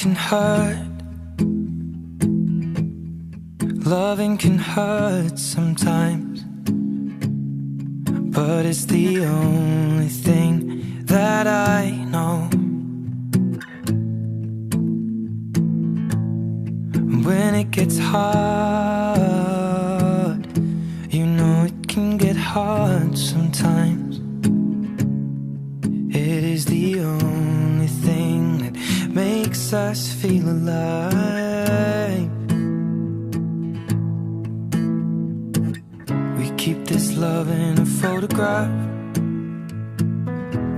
can hurt. Loving can hurt sometimes, but it's the only thing that I know. When it gets hard, you know it can get hard sometimes. It is the only thing that makes us feel alive. We keep this love in a photograph.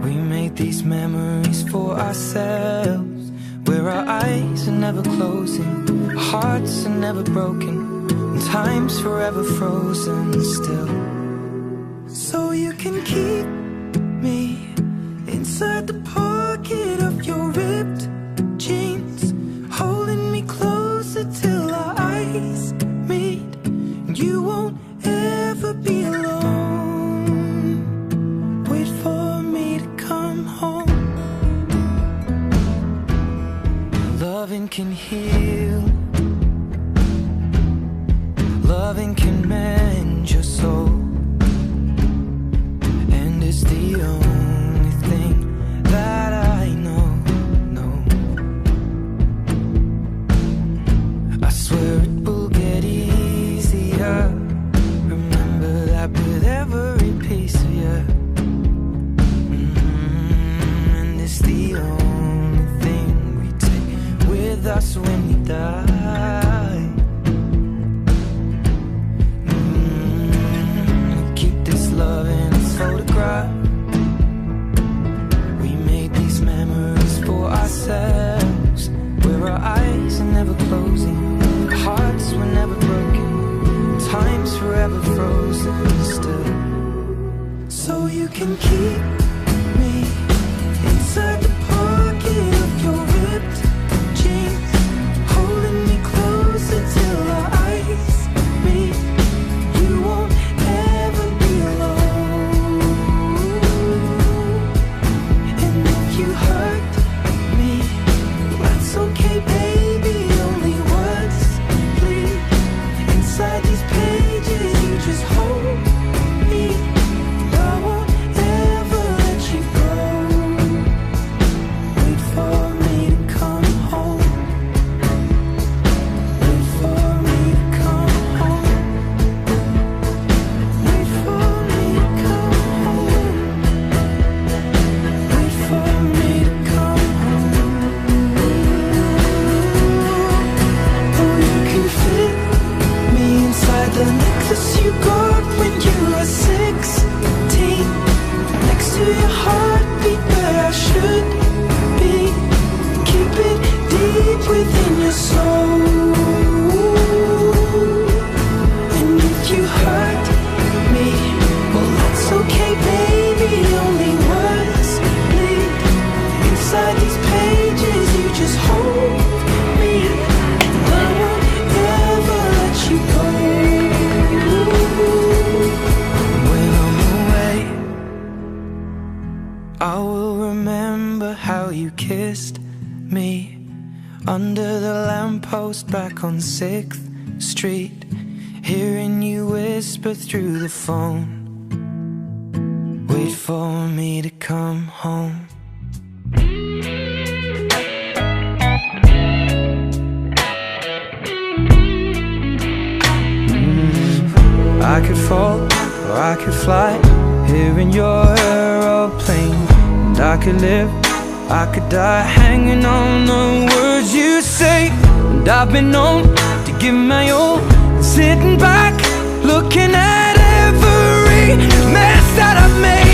We made these memories for ourselves, where our eyes are never closing, hearts are never broken, and time's forever frozen still. So you can keep me inside the pocket of your ripped jeans, holding me closer till our eyes meet. You won't ever be alone. Wait for me to come home. Loving can heal. Loving can mend your soul. And it's the only thing that I know. I swear it will get easier. Remember that with every piece of you. And it's the only thing we take with us when we die. Keep this love in a photograph. We made these memories for ourselves, where our eyes are never closing, hearts were never broken, time's forever frozen still. So you can keep me inside the pocket of your ripped jeans, holding me closer till our eyes meet. You won't ever be alone. And if you hurt me, that's okay, baby. Only words bleed inside these pages. You just hold me. I won't ever let you go. Wait for me to come home. Wait for me to come home. Wait for me to come home. Wait for me to come home. Oh, you can fit me inside the necklace you got when you were 16, next to your heartbeat where I should be. Keep it deep within your soul. And if you hurt me, well, that's okay, baby. Only words bleed inside these pages. You just hold me. I won't ever let you go. When I'm away, I will remember how you kissed me under the lamppost back on 6th Street, hearing you whisper through the phone. Wait for me to come home. I could fall or I could fly here in your aeroplane, and I could live, I could die hanging on the words you say. And I've been known to give my all, sitting back looking at every mess that I've made.